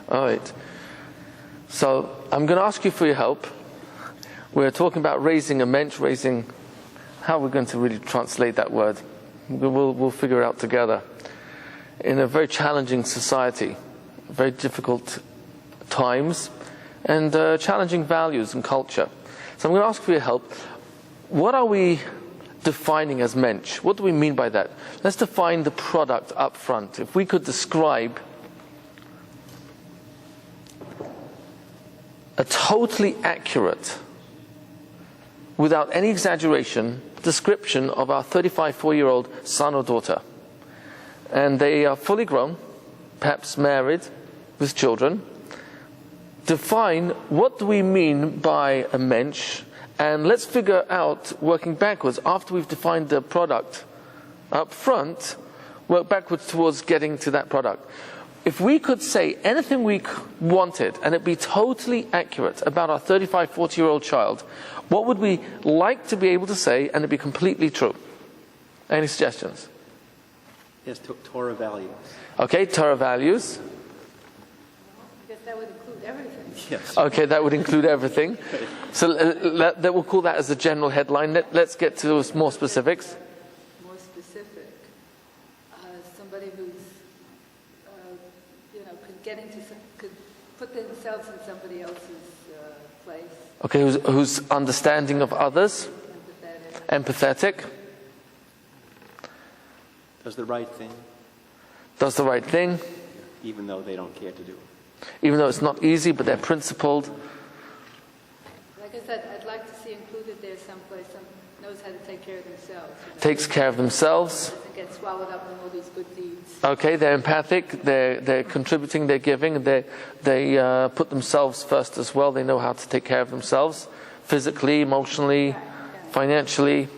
All right. So I'm going to ask you for your help. We're talking about raising a Mentsch, how we're going to really translate that word. We'll figure it out together. In a very challenging society, very difficult times, and challenging values and culture. So I'm going to ask for your help. What are we defining as Mentsch? What do we mean by that? Let's define the product up front. If we could describe a totally accurate, without any exaggeration, description of our 4-year-old son or daughter. And they are fully grown, perhaps married, with children. Define what do we mean by a Mentsch, and let's figure out, working backwards, after we've defined the product up front, work backwards towards getting to that product. If we could say anything we wanted, and it be totally accurate about our 40-year-old child, what would we like to be able to say and it be completely true? Any suggestions? Yes, Torah values. Okay, Torah values. I guess that would include everything. Yes. Okay, that would include everything. So we'll call that as a general headline. Let's get to more specifics. More specific. Somebody who's, could put themselves in somebody else's place. Okay, who's understanding of others, empathetic. Does the right thing. Does the right thing. Even though they don't care to do it. Even though it's not easy, but they're principled. Like I said, I'd like to see included there someplace, knows how to take care of themselves. Takes care of themselves. Doesn't get swallowed up in all these good deeds. Okay, they're empathic, they're contributing, they're giving, they put themselves first as well. They know how to take care of themselves, physically, emotionally, financially.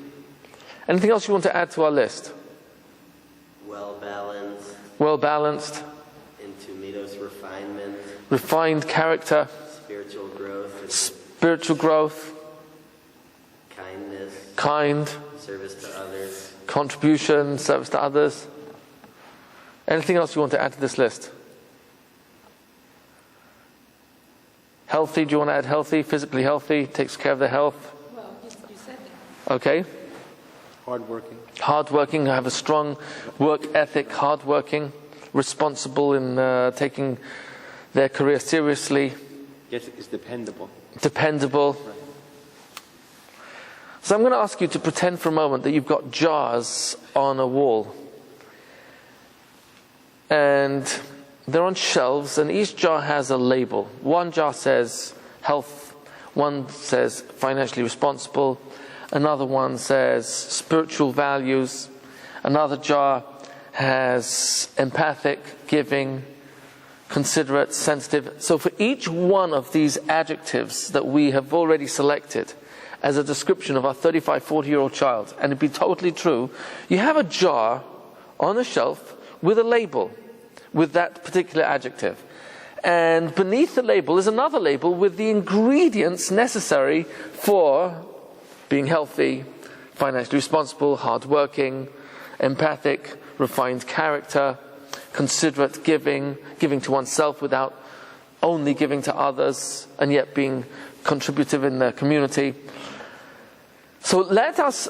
Anything else you want to add to our list? Well-balanced. Well-balanced. Into Midos refinement. Refined character. Spiritual growth. Spiritual growth. Kindness. Kind. Service to others. Contribution, service to others. Anything else you want to add to this list? Healthy, do you want to add healthy? Physically healthy, takes care of their health. Well, you said that. Okay. Hardworking. Hardworking, have a strong work ethic, hardworking, responsible in taking their career seriously. Yes, it's dependable. Dependable. Right. So I'm going to ask you to pretend for a moment that you've got jars on a wall. And they're on shelves, and each jar has a label. One jar says health, one says financially responsible, another one says spiritual values, another jar has empathic, giving, considerate, sensitive. So for each one of these adjectives that we have already selected as a description of our 40-year-old child, and it'd be totally true, you have a jar on a shelf with a label, with that particular adjective. And beneath the label is another label with the ingredients necessary for being healthy, financially responsible, hardworking, empathic, refined character, considerate, giving to oneself without only giving to others, and yet being contributive in the community. So let us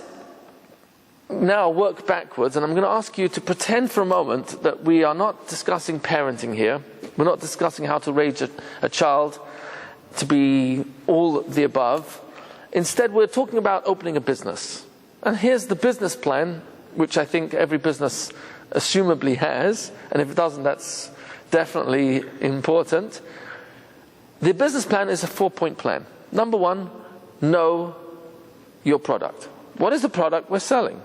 now work backwards, and I'm going to ask you to pretend for a moment that we are not discussing parenting here. We're not discussing how to raise a child to be all the above. Instead, we're talking about opening a business. And here's the business plan, which I think every business assumably has, and if it doesn't, that's definitely important. The business plan is a 4-point plan. Number 1, know your product. What is the product we're selling?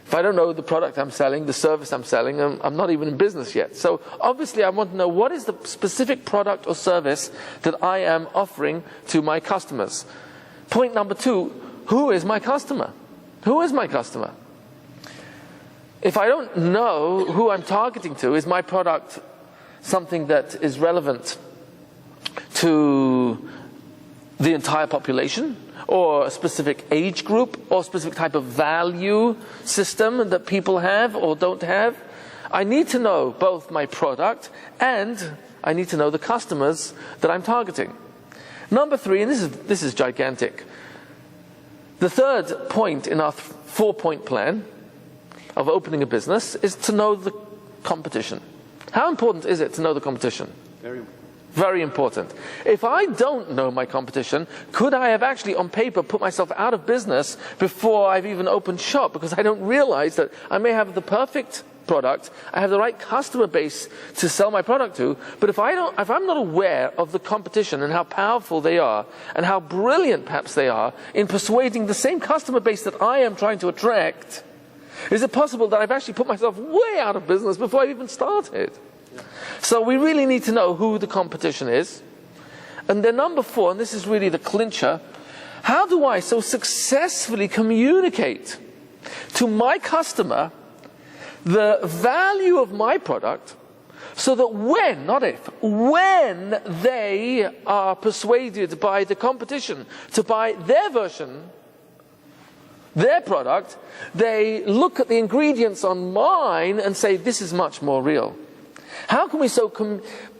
If I don't know the product I'm selling, the service I'm selling, I'm not even in business yet. So obviously I want to know what is the specific product or service that I am offering to my customers. Point number 2, who is my customer? Who is my customer? If I don't know who I'm targeting to, is my product something that is relevant to the entire population, or a specific age group, or a specific type of value system that people have or don't have? I need to know both my product and I need to know the customers that I'm targeting. Number 3, and this is gigantic. The third point in our 4-point plan of opening a business is to know the competition. How important is it to know the competition? Very important. Very important. If I don't know my competition, could I have actually on paper put myself out of business before I've even opened shop, because I don't realize that I may have the perfect product, I have the right customer base to sell my product to, but if I'm not aware of the competition and how powerful they are and how brilliant perhaps they are in persuading the same customer base that I am trying to attract, is it possible that I've actually put myself way out of business before I even started? So we really need to know who the competition is. And then number 4, and this is really the clincher, how do I so successfully communicate to my customer the value of my product so that when, not if, when they are persuaded by the competition to buy their version, their product, they look at the ingredients on mine and say, this is much more real. How can we so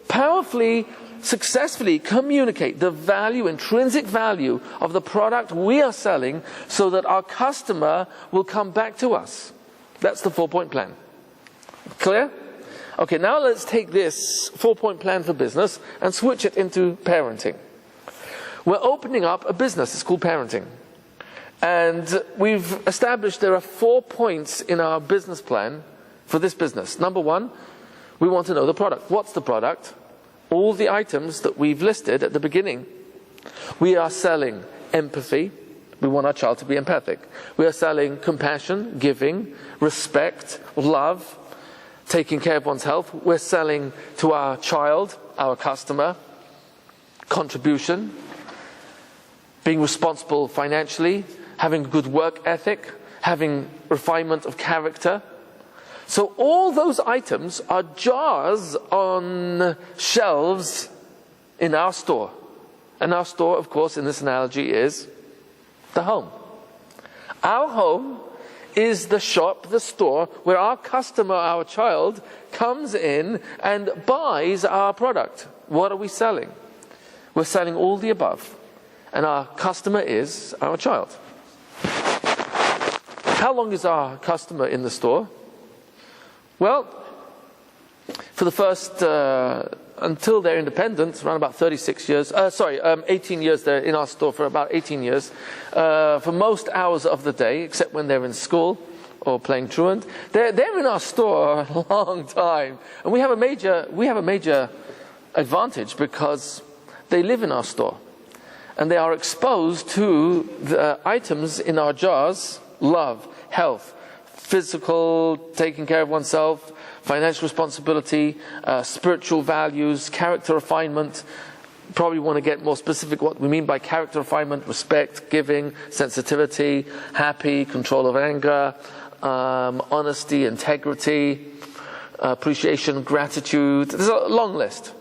powerfully, successfully communicate the value, intrinsic value of the product we are selling so that our customer will come back to us? That's the 4-point plan. Clear? Okay, now let's take this 4-point plan for business and switch it into parenting. We're opening up a business. It's called parenting. And we've established there are 4 points in our business plan for this business. Number 1, we want to know the product. What's the product? All the items that we've listed at the beginning. We are selling empathy. We want our child to be empathic. We are selling compassion, giving, respect, love, taking care of one's health. We're selling to our child, our customer, contribution, being responsible financially, having a good work ethic, having refinement of character. So all those items are jars on shelves in our store. And our store, of course, in this analogy is the home. Our home is the shop, the store, where our customer, our child, comes in and buys our product. What are we selling? We're selling all the above. And our customer is our child. How long is our customer in the store? Well, for the first, until they're independent, around about 18 years, they're in our store for about 18 years. For most hours of the day, except when they're in school or playing truant, they're in our store a long time. And we have a major advantage because they live in our store. And they are exposed to the items in our jars: love, health, physical, taking care of oneself, financial responsibility, spiritual values, character refinement. Probably want to get more specific what we mean by character refinement: respect, giving, sensitivity, happy, control of anger, honesty, integrity, appreciation, gratitude. There's a long list.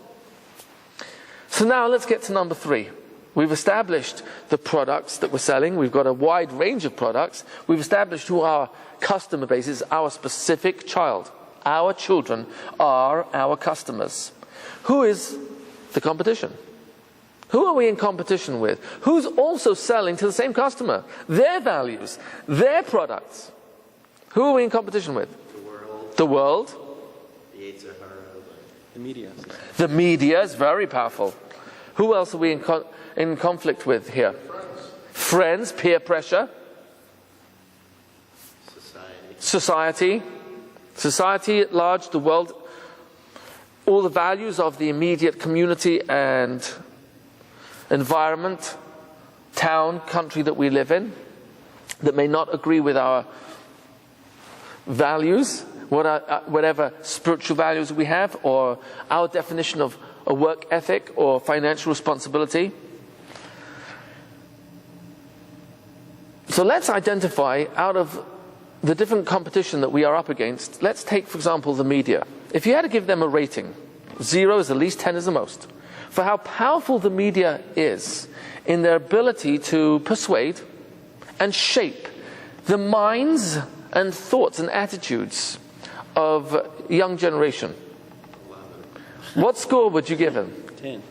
So now let's get to number 3. We've established the products that we're selling. We've got a wide range of products. We've established who our customer base is, our specific child. Our children are our customers. Who is the competition? Who are we in competition with? Who's also selling to the same customer? Their values, their products. Who are we in competition with? The world. The media. The media is very powerful. Who else are we in conflict with here? Friends, peer pressure. Society at large, the world, all the values of the immediate community and environment, town, country that we live in, that may not agree with our values, whatever spiritual values we have, or our definition of a work ethic or financial responsibility. So let's identify, out of the different competition that we are up against, let's take, for example, the media. If you had to give them a rating, 0 is the least, 10 is the most, for how powerful the media is in their ability to persuade and shape the minds and thoughts and attitudes of young generation, what score would you give him? 10.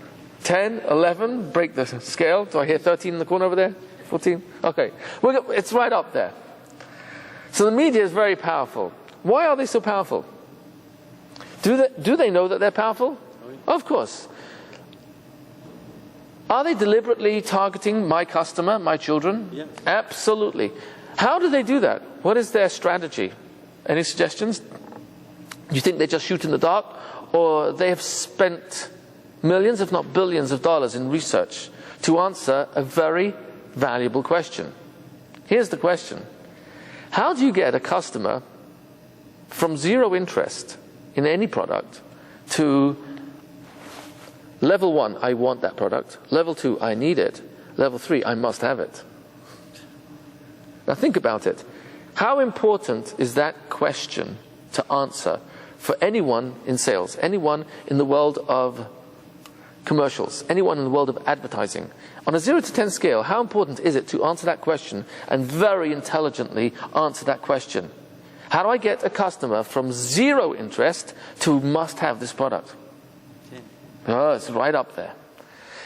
10, 11, break the scale. Do I hear 13 in the corner over there? 14? Okay. Well, it's right up there. So the media is very powerful. Why are they so powerful? Do they know that they're powerful? Of course. Are they deliberately targeting my customer, my children? Yeah. Absolutely. How do they do that? What is their strategy? Any suggestions? Do you think they just shoot in the dark? Or they have spent millions, if not billions of dollars in research to answer a very valuable question. Here's the question. How do you get a customer from zero interest in any product to level 1, I want that product, level 2, I need it, level 3, I must have it? Now think about it. How important is that question to answer for anyone in sales, anyone in the world of commercials, anyone in the world of advertising? On a 0 to 10 scale, how important is it to answer that question and very intelligently answer that question? How do I get a customer from zero interest to must have this product? 10. Oh, it's right up there.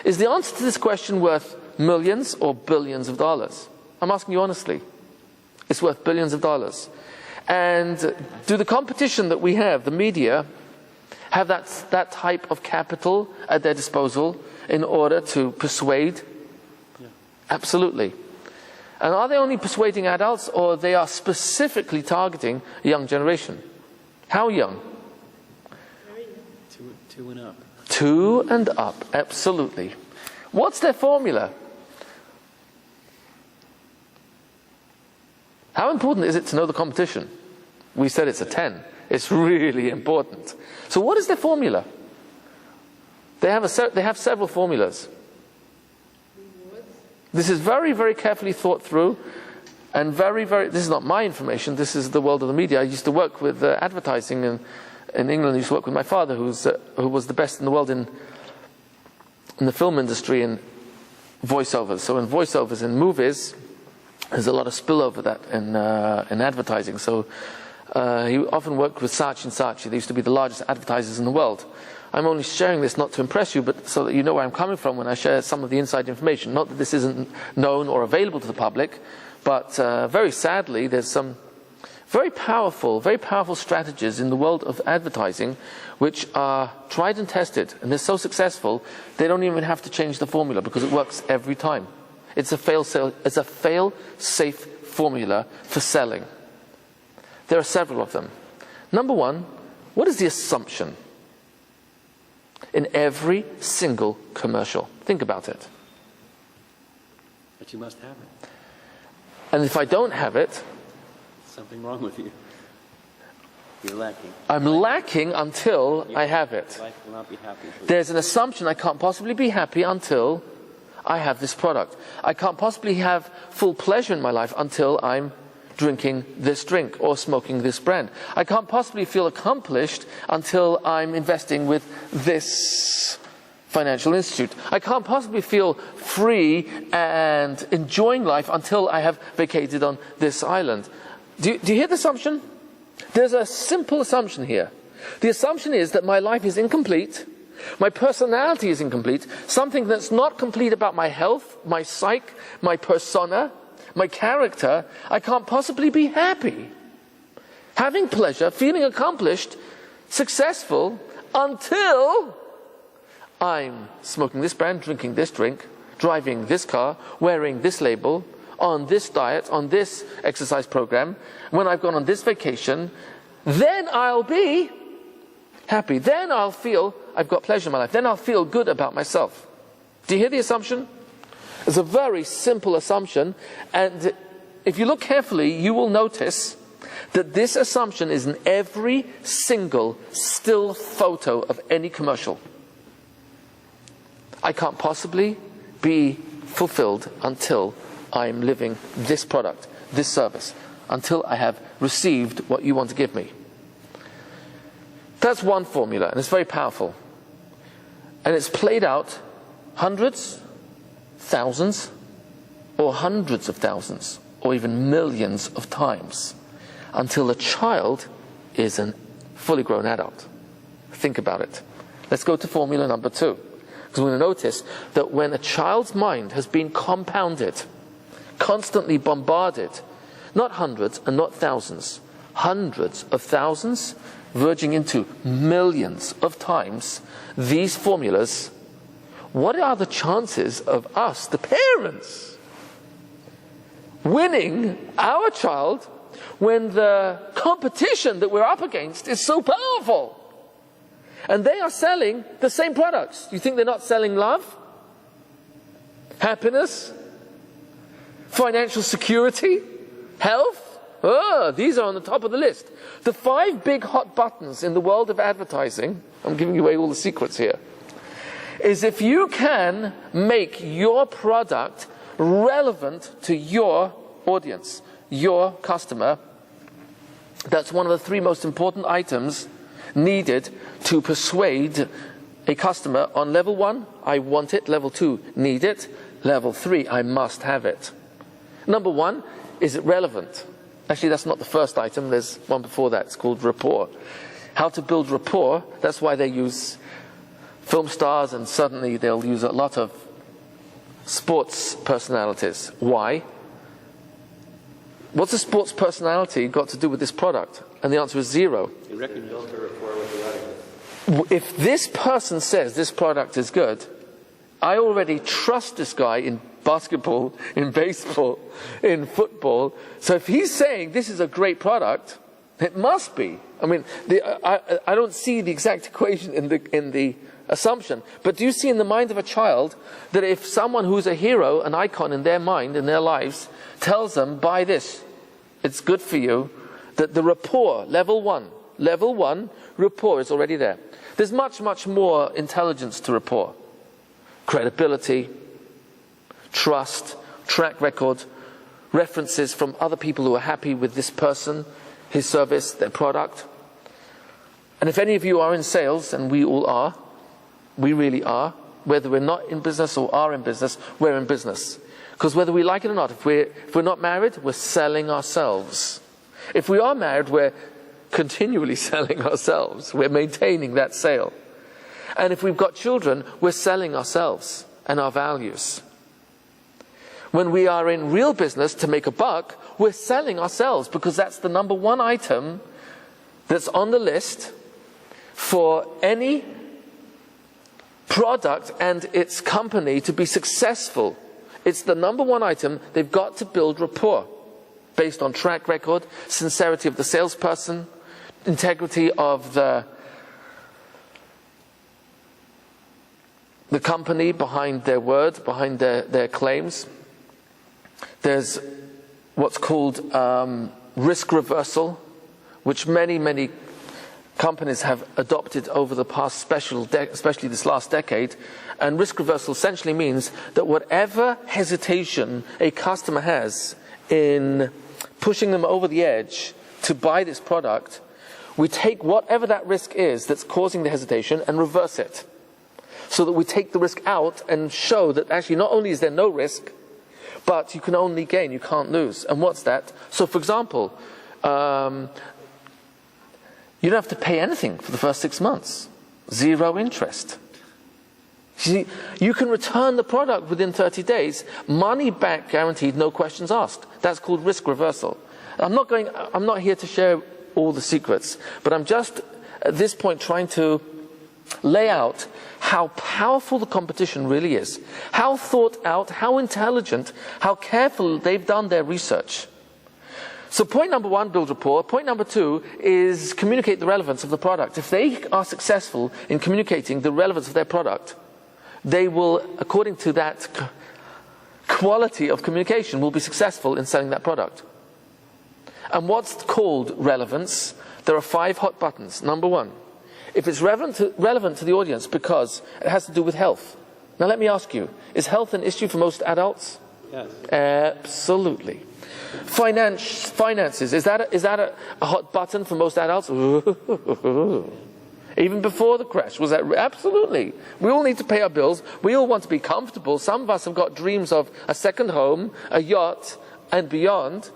Is the answer to this question worth millions or billions of dollars? I'm asking you honestly. It's worth billions of dollars. And do the competition that we have, the media, have that type of capital at their disposal in order to persuade? Yeah. Absolutely. And are they only persuading adults, or they are specifically targeting a young generation? How young? 2 and up. 2 and up, absolutely. What's their formula? How important is it to know the competition? We said it's a 10. It's really important. So what is their formula? They have several formulas. This is very, very carefully thought through, and very, very, this is not my information, this is the world of the media. I used to work with advertising in England. I used to work with my father, who was the best in the world in the film industry in voiceovers. So in voiceovers in movies, there's a lot of spillover that in advertising. So he often worked with Saatchi & Saatchi. They used to be the largest advertisers in the world. I'm only sharing this not to impress you, but so that you know where I'm coming from when I share some of the inside information. Not that this isn't known or available to the public, but very sadly, there's some very powerful strategies in the world of advertising which are tried and tested, and they're so successful, they don't even have to change the formula because it works every time. It's a fail-safe formula for selling. There are several of them. Number one, what is the assumption in every single commercial? Think about it. But you must have it. And if I don't have it, Something wrong with you. You're lacking. I'm lacking until I have it. Life will not be happy. There's an assumption I can't possibly be happy until I have this product. I can't possibly have full pleasure in my life until I'm drinking this drink or smoking this brand. I can't possibly feel accomplished until I'm investing with this financial institute. I can't possibly feel free and enjoying life until I have vacated on this island. Do you hear the assumption? There's a simple assumption here. The assumption is that my life is incomplete, my personality is incomplete, something that's not complete about my health, my psyche, my persona, my character. I can't possibly be happy, having pleasure, feeling accomplished, successful, until I'm smoking this brand, drinking this drink, driving this car, wearing this label, on this diet, on this exercise program, when I've gone on this vacation. Then I'll be happy. Then I'll feel I've got pleasure in my life. Then I'll feel good about myself. Do you hear the assumption? It's a very simple assumption, and if you look carefully, you will notice that this assumption is in every single still photo of any commercial. I can't possibly be fulfilled until I'm living this product, this service, until I have received what you want to give me. That's one formula, and it's very powerful. And it's played out hundreds, thousands, or hundreds of thousands, or even millions of times, until a child is an fully grown adult. Think about it. Let's go to formula number 2. Because we're going to notice that when a child's mind has been compounded, constantly bombarded, not hundreds and not thousands, hundreds of thousands, verging into millions of times, these formulas, what are the chances of us, the parents, winning our child when the competition that we're up against is so powerful? And they are selling the same products. You think they're not selling love? Happiness? Financial security? Health? Oh, these are on the top of the list. The 5 big hot buttons in the world of advertising, I'm giving away all the secrets here, is if you can make your product relevant to your audience, your customer, that's one of the 3 most important items needed to persuade a customer on level 1, I want it. Level 2, need it. Level 3, I must have it. Number 1, is it relevant? Actually, that's not the first item. There's one before that. It's called rapport. How to build rapport. That's why they use film stars, and suddenly they'll use a lot of sports personalities. Why? What's a sports personality got to do with this product? And the answer is 0. You reckon Built a rapport with the audience. If this person says this product is good, I already trust this guy in basketball, in baseball, in football. So if he's saying this is a great product, it must be. I mean, I don't see the exact equation in the assumption. But do you see in the mind of a child that if someone who's a hero, an icon in their mind, in their lives, tells them, buy this, it's good for you, that the rapport, level 1, rapport is already there. There's much, much more intelligence to rapport. Credibility, trust, track record, references from other people who are happy with this person, his service, their product. And if any of you are in sales, and we all are, we really are, whether we're not in business or are in business, we're in business. Because whether we like it or not, if we're not married, we're selling ourselves. If we are married, we're continually selling ourselves. We're maintaining that sale. And if we've got children, we're selling ourselves and our values. When we are in real business to make a buck, we're selling ourselves, because that's the number 1 item that's on the list for any product and its company to be successful. It's the number 1 item. They've got to build rapport based on track record, sincerity of the salesperson, integrity of the company behind their word, behind their claims. There's what's called risk reversal, which many companies have adopted over the past, especially this last decade. And risk reversal essentially means that whatever hesitation a customer has in pushing them over the edge to buy this product, we take whatever that risk is that's causing the hesitation and reverse it. So that we take the risk out and show that actually not only is there no risk, but you can only gain, you can't lose. And what's that? So for example, you don't have to pay anything for the first 6 months. 0 interest. See, you can return the product within 30 days, money back guaranteed, no questions asked. That's called risk reversal. I'm not here to share all the secrets, but I'm just at this point trying to lay out how powerful the competition really is, how thought out, how intelligent, how careful they've done their research. So point number 1, build rapport. Point number 2 is communicate the relevance of the product. If they are successful in communicating the relevance of their product, they will, according to that quality of communication, will be successful in selling that product. And what's called relevance? There are 5 hot buttons. Number 1, if it's relevant to the audience because it has to do with health. Now let me ask you, is health an issue for most adults? Yes. Absolutely. Finances, is that a hot button for most adults? Even before the crash, was that? Absolutely. We all need to pay our bills. We all want to be comfortable. Some of us have got dreams of a second home, a yacht, and beyond.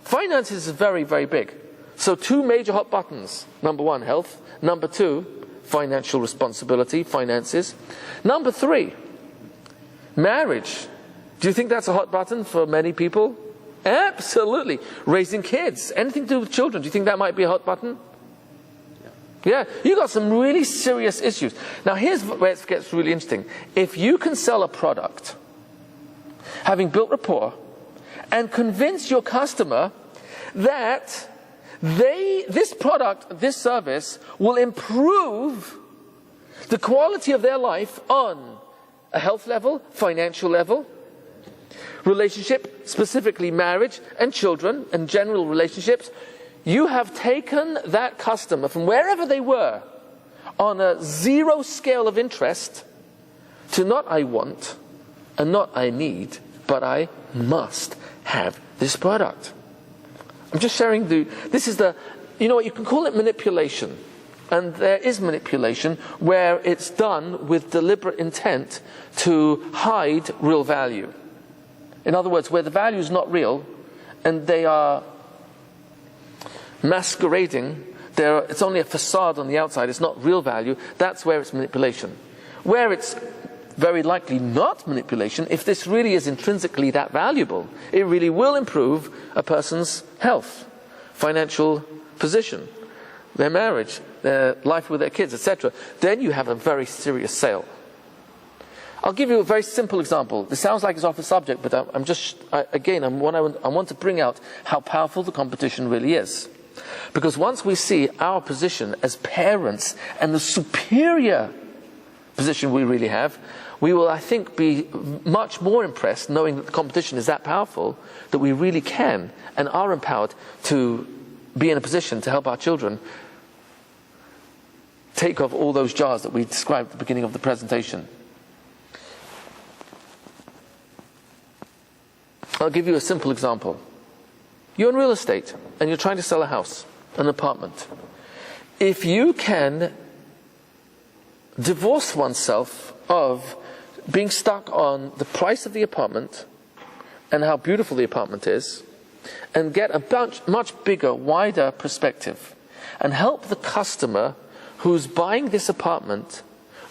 Finances is very, very big. So 2 major hot buttons. Number 1, health. Number 2, financial responsibility, finances. Number 3, marriage. Do you think that's a hot button for many people? Absolutely. Raising kids, anything to do with children. Do you think that might be a hot button? Yeah, you got some really serious issues. Now here's where it gets really interesting. If you can sell a product, having built rapport, and convince your customer that this product, this service, will improve the quality of their life on a health level, financial level, relationship, specifically marriage and children and general relationships, you have taken that customer from wherever they were on a 0 scale of interest to not I want and not I need, but I must have this product. I'm just sharing this is you know what, you can call it manipulation. And there is manipulation where it's done with deliberate intent to hide real value. In other words, where the value is not real and they are masquerading, it's only a facade on the outside, it's not real value, that's where it's manipulation. Where it's very likely not manipulation, if this really is intrinsically that valuable, it really will improve a person's health, financial position, their marriage, their life with their kids, etc. Then you have a very serious sale. I'll give you a very simple example. This sounds like it's off the subject, but I want to bring out how powerful the competition really is. Because once we see our position as parents and the superior position we really have, we will, I think, be much more impressed knowing that the competition is that powerful, that we really can and are empowered to be in a position to help our children take off all those jars that we described at the beginning of the presentation. I'll give you a simple example. You're in real estate and you're trying to sell a house, an apartment. If you can divorce oneself of being stuck on the price of the apartment and how beautiful the apartment is, and get a much bigger, wider perspective, and help the customer who's buying this apartment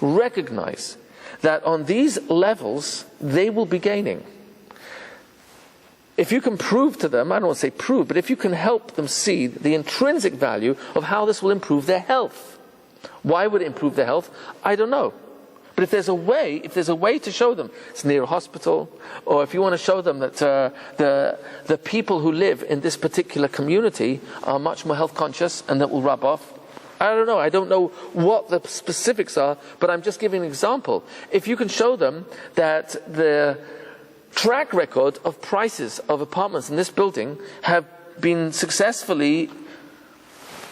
recognize that on these levels they will be gaining. If you can prove to them, I don't want to say prove, but if you can help them see the intrinsic value of how this will improve their health. Why would it improve their health? I don't know. But if there's a way to show them, it's near a hospital, or if you want to show them that the people who live in this particular community are much more health conscious and that will rub off. I don't know. I don't know what the specifics are, but I'm just giving an example. If you can show them that the track record of prices of apartments in this building have been successfully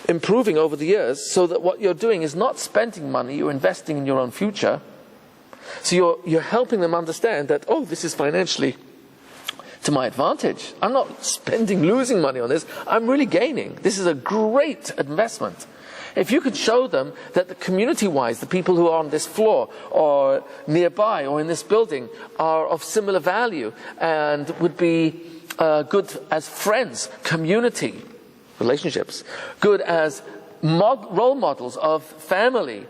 improving over the years, so that what you're doing is not spending money, you're investing in your own future. So you're helping them understand that, oh, this is financially to my advantage. I'm not losing money on this. I'm really gaining. This is a great investment. If you could show them that the community-wise, the people who are on this floor or nearby or in this building are of similar value and would be good as friends, community, relationships, good as role models of family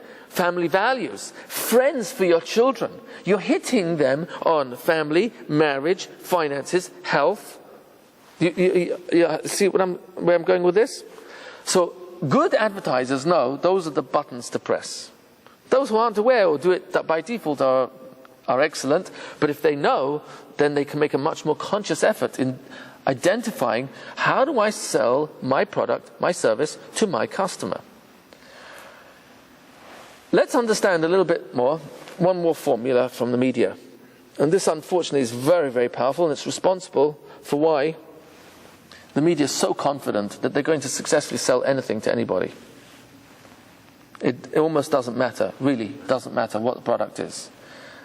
values, friends for your children. You're hitting them on family, marriage, finances, health. You see where I'm going with this? So good advertisers know those are the buttons to press. Those who aren't aware or do it by default are excellent, but if they know, then they can make a much more conscious effort in identifying how do I sell my product, my service to my customer. Let's understand a little bit more, one more formula from the media. And this unfortunately is very, very powerful, and it's responsible for why the media is so confident that they're going to successfully sell anything to anybody. It almost doesn't matter, really doesn't matter what the product is,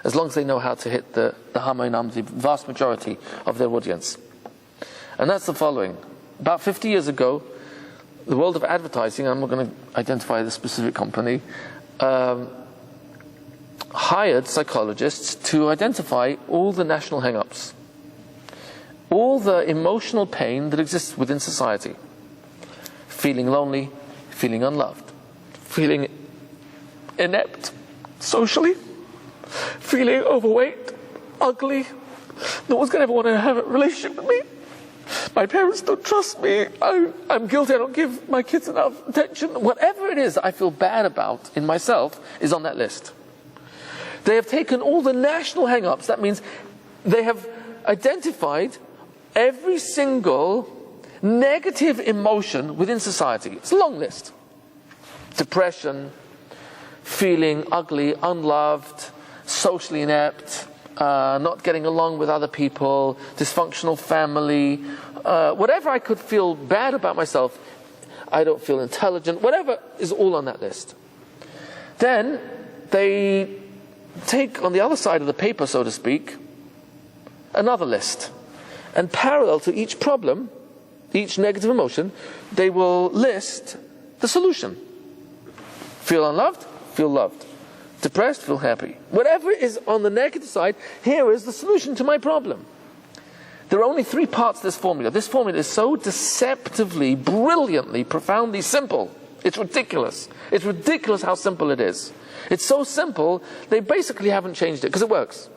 as long as they know how to hit the vast majority of their audience. And that's the following. About 50 years ago, the world of advertising, I'm not going to identify the specific company, hired psychologists to identify all the national hang-ups, all the emotional pain that exists within society. feeling lonely, feeling unloved, feeling inept socially, feeling overweight, ugly. No one's going to ever want to have a relationship with me. My parents don't trust me. I'm guilty. I don't give my kids enough attention. Whatever it is I feel bad about in myself is on that list. They have taken all the national hang-ups. That means they have identified every single negative emotion within society. It's a long list. Depression, feeling ugly, unloved, socially inept, not getting along with other people, dysfunctional family, whatever I could feel bad about myself, I don't feel intelligent, whatever is all on that list. Then they take on the other side of the paper, so to speak, another list. And parallel to each problem, each negative emotion, they will list the solution. Feel unloved? Feel loved. Depressed? Feel happy. Whatever is on the negative side, here is the solution to my problem. There are only 3 parts to this formula. This formula is so deceptively, brilliantly, profoundly simple. It's ridiculous. It's ridiculous how simple it is. It's so simple, they basically haven't changed it, because it works.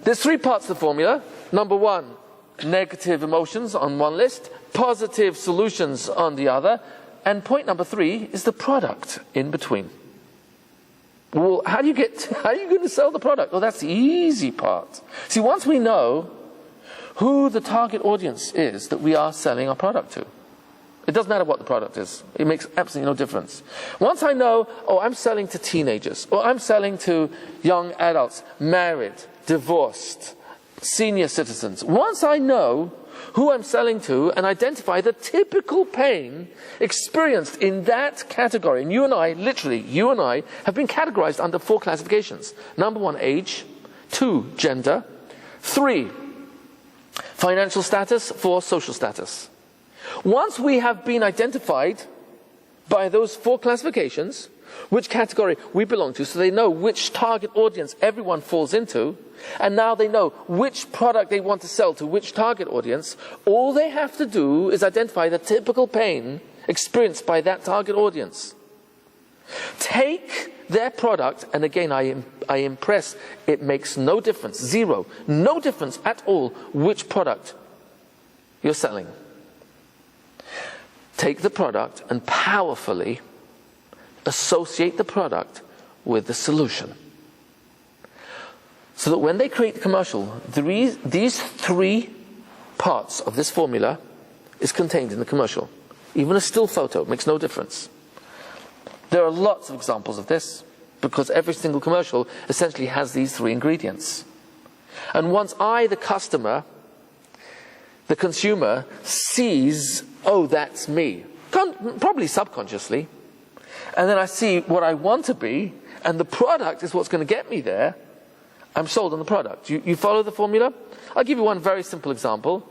There's 3 parts to the formula. Number 1, negative emotions on one list, positive solutions on the other, and point number 3 is the product in between. Well, how are you going to sell the product? Well, that's the easy part. See, once we know who the target audience is that we are selling our product to, it doesn't matter what the product is. It makes absolutely no difference. Once I know, I'm selling to teenagers, or I'm selling to young adults, married, divorced, senior citizens. Once I know who I'm selling to and identify the typical pain experienced in that category, and you and I, literally, you and I, have been categorized under 4 classifications. Number 1, age. 2, gender. 3, financial status. 4, social status. Once we have been identified by those 4 classifications, which category we belong to, so they know which target audience everyone falls into, and now they know which product they want to sell to which target audience, all they have to do is identify the typical pain experienced by that target audience. Take their product, and again I impress, it makes no difference, 0, no difference at all which product you're selling. Take the product and powerfully associate the product with the solution. So that when they create the commercial, these 3 parts of this formula is contained in the commercial. Even a still photo makes no difference. There are lots of examples of this, because every single commercial essentially has these 3 ingredients. And once I, the customer, the consumer, sees, that's me, probably subconsciously, and then I see what I want to be, and the product is what's going to get me there, I'm sold on the product. You follow the formula? I'll give you one very simple example.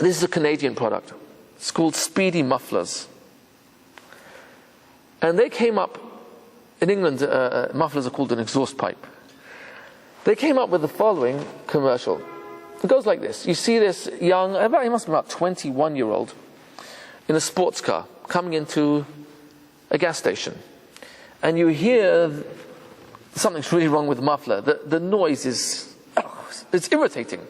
This is a Canadian product. It's called Speedy Mufflers. And they came up, in England, mufflers are called an exhaust pipe. They came up with the following commercial. It goes like this. You see this young, he must be about 21-year-old, in a sports car, coming into a gas station. And you hear something's really wrong with the muffler. The noise is, it's irritating.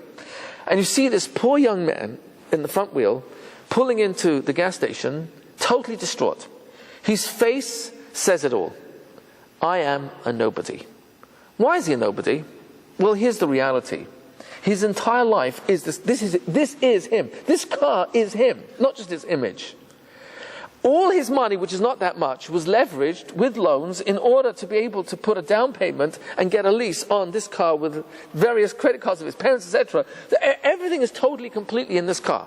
And you see this poor young man in the front wheel pulling into the gas station, totally distraught. His face says it all. I am a nobody. Why is he a nobody? Well, here's the reality. His entire life is this is him. This car is him, not just his image. All his money, which is not that much, was leveraged with loans in order to be able to put a down payment and get a lease on this car with various credit cards of his parents, etc. Everything is totally, completely in this car.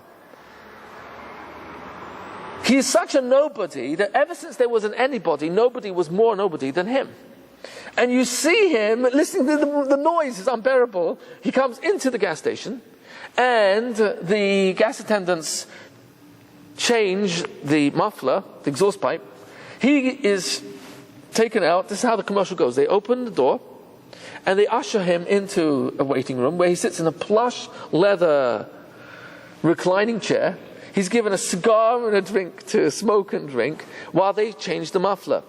He is such a nobody that ever since there was an anybody, nobody was more nobody than him. And you see him listening to the noise is unbearable. He comes into the gas station, and the gas attendants change the muffler, the exhaust pipe. He is taken out. This is how the commercial goes. They open the door and they usher him into a waiting room where he sits in a plush leather reclining chair. He's given a cigar and a drink to smoke and drink while they change the muffler.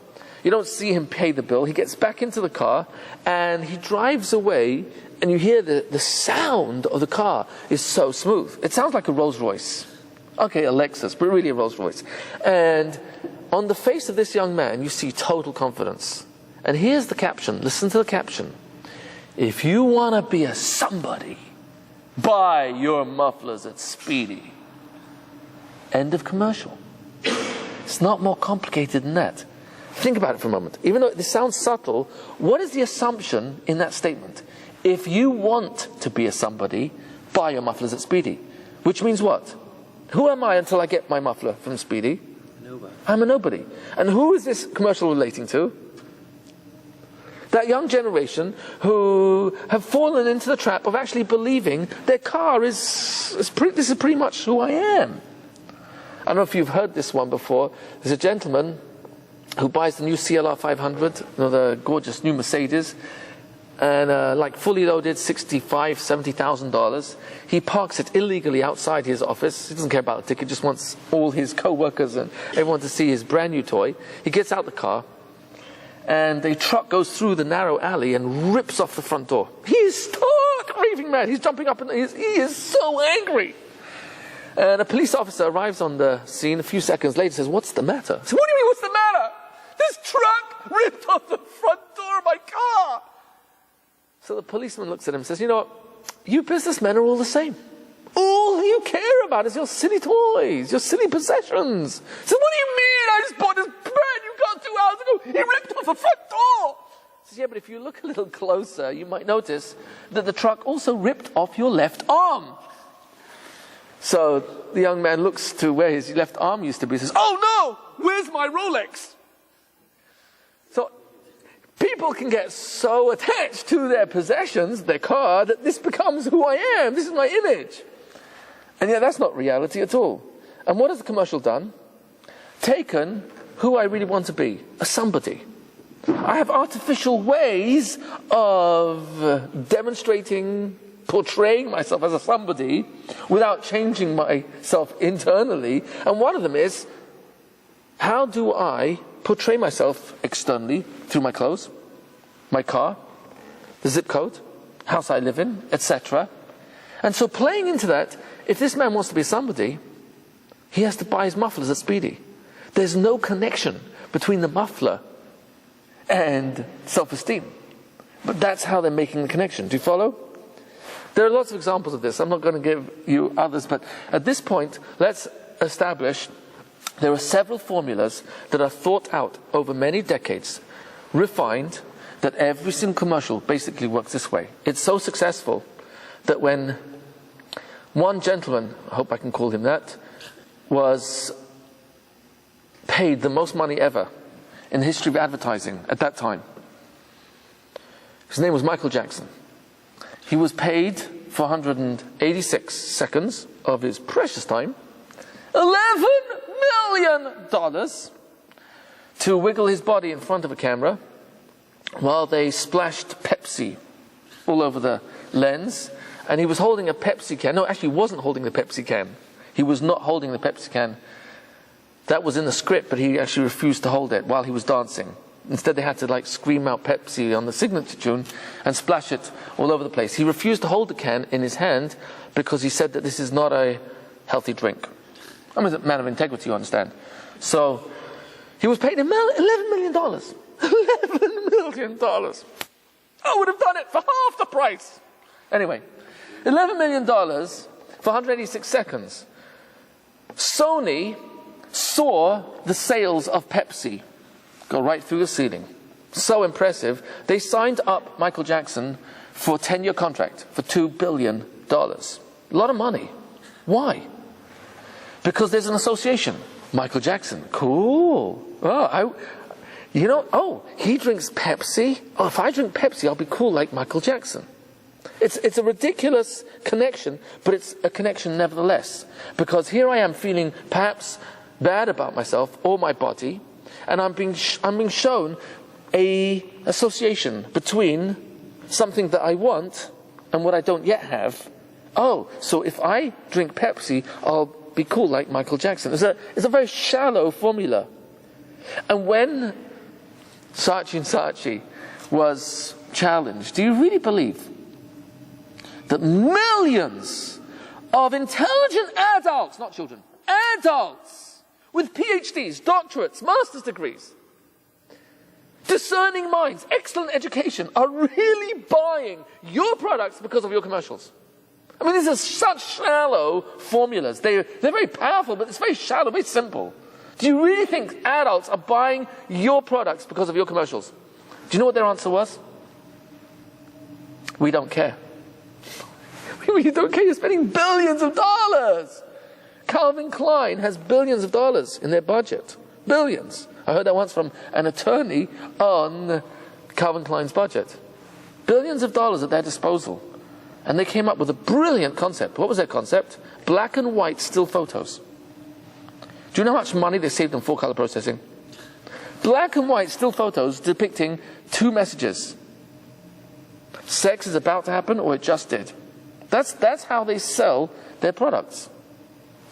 You don't see him pay the bill. He gets back into the car and he drives away, and you hear the sound of the car is so smooth. It sounds like a Rolls Royce. Okay, a Lexus, but really a Rolls Royce. And on the face of this young man, you see total confidence. And here's the caption. Listen to the caption. If you want to be a somebody, buy your mufflers at Speedy. End of commercial. It's not more complicated than that. Think about it for a moment. Even though this sounds subtle, what is the assumption in that statement? If you want to be a somebody, buy your mufflers at Speedy. Which means what? Who am I until I get my muffler from Speedy? Nobody. I'm a nobody. And who is this commercial relating to? That young generation who have fallen into the trap of actually believing their car this is pretty much who I am. I don't know if you've heard this one before. There's a gentleman who buys the new CLR 500, the gorgeous new Mercedes, and like fully loaded, $65,000, $70,000. He parks it illegally outside his office. He doesn't care about the ticket, just wants all his co-workers and everyone to see his brand new toy. He gets out the car, and the truck goes through the narrow alley and rips off the front door. He is stark raving mad. He's jumping up and he is so angry. And a police officer arrives on the scene a few seconds later, says, "What's the matter?" I said, "What do you mean, what's the matter? This truck ripped off the front door of my car." So the policeman looks at him and says, "You know what? You businessmen are all the same. All you care about is your silly toys, your silly possessions." He said, "What do you mean? I just bought this brand new car 2 hours ago. He ripped off the front door." He says, "Yeah, but if you look a little closer, you might notice that the truck also ripped off your left arm." So the young man looks to where his left arm used to be and says, "Oh no, where's my Rolex?" So people can get so attached to their possessions, their car, that this becomes who I am. This is my image. And yet that's not reality at all. And what has the commercial done? Taken who I really want to be, a somebody. I have artificial ways of demonstrating, portraying myself as a somebody without changing myself internally. And one of them is, how do I portray myself externally through my clothes, my car, the zip code, house I live in, etc. And so playing into that, if this man wants to be somebody, he has to buy his mufflers at Speedy. There's no connection between the muffler and self-esteem. But that's how they're making the connection. Do you follow? There are lots of examples of this. I'm not going to give you others, but at this point, let's establish there are several formulas that are thought out over many decades, refined, that every single commercial basically works this way. It's so successful that when one gentleman, I hope I can call him that, was paid the most money ever in the history of advertising at that time. His name was Michael Jackson. He was paid for 186 seconds of his precious time, $11 million, to wiggle his body in front of a camera while they splashed Pepsi all over the lens. And he was holding a Pepsi can. No, actually he wasn't holding the Pepsi can. He was not holding the Pepsi can. That was in the script, but he actually refused to hold it while he was dancing. Instead, they had to scream out Pepsi on the signature tune and splash it all over the place. He refused to hold the can in his hand because he said that this is not a healthy drink. I'm a man of integrity, you understand. So he was paid $11 million. $11 million. I would have done it for half the price. Anyway, $11 million for 186 seconds. Sony saw the sales of Pepsi go right through the ceiling. So impressive. They signed up Michael Jackson for a 10-year contract for $2 billion. A lot of money. Why? Because there's an association. Michael Jackson. Cool. He drinks Pepsi. Oh, if I drink Pepsi, I'll be cool like Michael Jackson. It's a ridiculous connection, but it's a connection nevertheless. Because here I am feeling perhaps bad about myself or my body, and I'm being shown a association between something that I want and what I don't yet have, Oh, so if I drink Pepsi, I'll be cool like Michael Jackson. It's a very shallow formula. And when Saatchi was challenged, do you really believe that millions of intelligent adults, not children, adults with PhDs, doctorates, master's degrees, discerning minds, excellent education, are really buying your products because of your commercials? I mean, these are such shallow formulas. They're very powerful, but it's very shallow, very simple. Do you really think adults are buying your products because of your commercials? Do you know what their answer was? We don't care. We don't care. You're spending billions of dollars. Calvin Klein has billions of dollars in their budget. Billions. I heard that once from an attorney on Calvin Klein's budget. Billions of dollars at their disposal. And they came up with a brilliant concept. What was their concept? Black and white still photos. Do you know how much money they saved on full color processing? Black and white still photos depicting two messages. Sex is about to happen, or it just did. That's how they sell their products.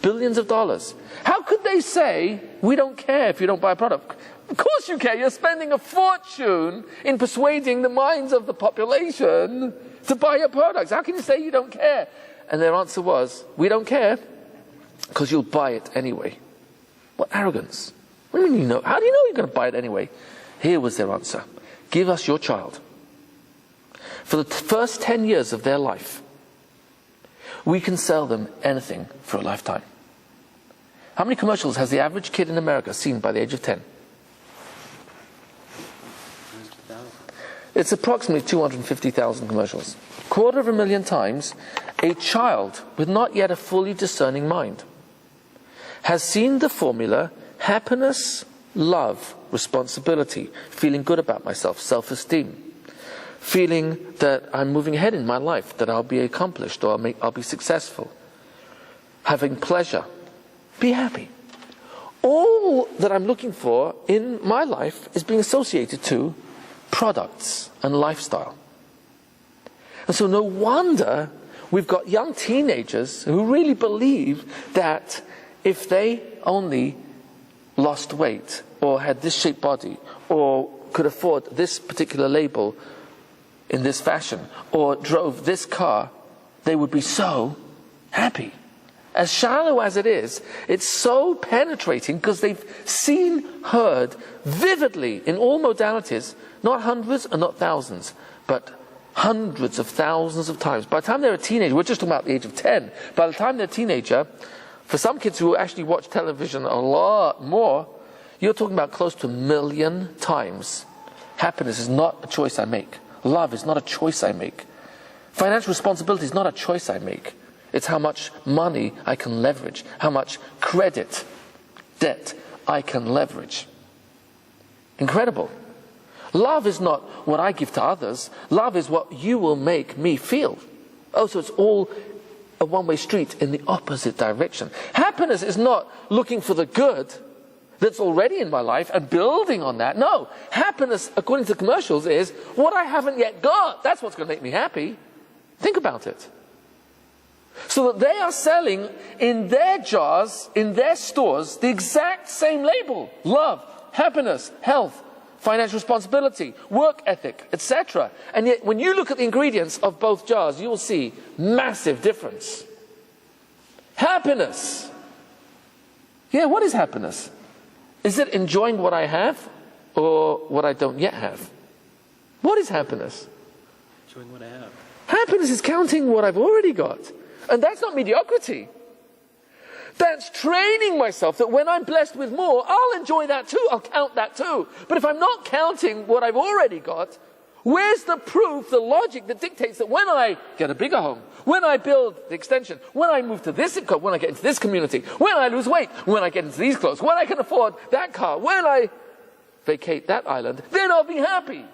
Billions of dollars. How could they say, we don't care if you don't buy a product? Of course you care. You're spending a fortune in persuading the minds of the population to buy your products. How can you say you don't care? And their answer was, we don't care because you'll buy it anyway. What arrogance. What do you mean you know? How do you know you're going to buy it anyway? Here was their answer. Give us your child. For the first 10 years of their life, we can sell them anything for a lifetime. How many commercials has the average kid in America seen by the age of 10? It's approximately 250,000 commercials. 250,000 times, a child with not yet a fully discerning mind has seen the formula happiness, love, responsibility, feeling good about myself, self-esteem, feeling that I'm moving ahead in my life, that I'll be accomplished or I'll be successful, having pleasure, be happy. All that I'm looking for in my life is being associated to products and lifestyle. And so no wonder we've got young teenagers who really believe that if they only lost weight or had this shaped body or could afford this particular label in this fashion or drove this car, they would be so happy. As shallow as it is, it's so penetrating because they've seen, heard vividly in all modalities, not hundreds and not thousands, but hundreds of thousands of times. By the time they're a teenager, we're just talking about the age of 10, by the time they're a teenager, for some kids who actually watch television a lot more, you're talking about close to 1 million times. Happiness is not a choice I make. Love is not a choice I make. Financial responsibility is not a choice I make. It's how much money I can leverage, how much credit, debt I can leverage. Incredible. Love is not what I give to others. Love is what you will make me feel. Oh, so it's all a one-way street in the opposite direction. Happiness is not looking for the good that's already in my life and building on that. No, happiness, according to the commercials, is what I haven't yet got. That's what's going to make me happy. Think about it. So that they are selling in their jars, in their stores, the exact same label. Love, happiness, health, financial responsibility, work ethic, etc. And yet, when you look at the ingredients of both jars, you will see massive difference. Happiness. Yeah, what is happiness? Is it enjoying what I have or what I don't yet have? What is happiness? Enjoying what I have. Happiness is counting what I've already got. And that's not mediocrity. That's training myself that when I'm blessed with more, I'll enjoy that too. I'll count that too. But if I'm not counting what I've already got, where's the proof, the logic that dictates that when I get a bigger home, when I build the extension, when I move to this income, when I get into this community, when I lose weight, when I get into these clothes, when I can afford that car, when I vacate that island, then I'll be happy.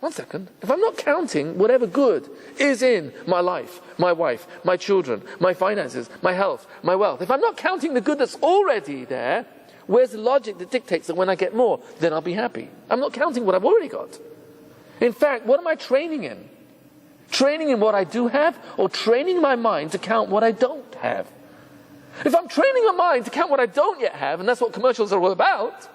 One second. If I'm not counting whatever good is in my life, my wife, my children, my finances, my health, my wealth, if I'm not counting the good that's already there, where's the logic that dictates that when I get more, then I'll be happy? I'm not counting what I've already got. In fact, what am I training in? Training in what I do have, or training my mind to count what I don't have? If I'm training my mind to count what I don't yet have, and that's what commercials are all about,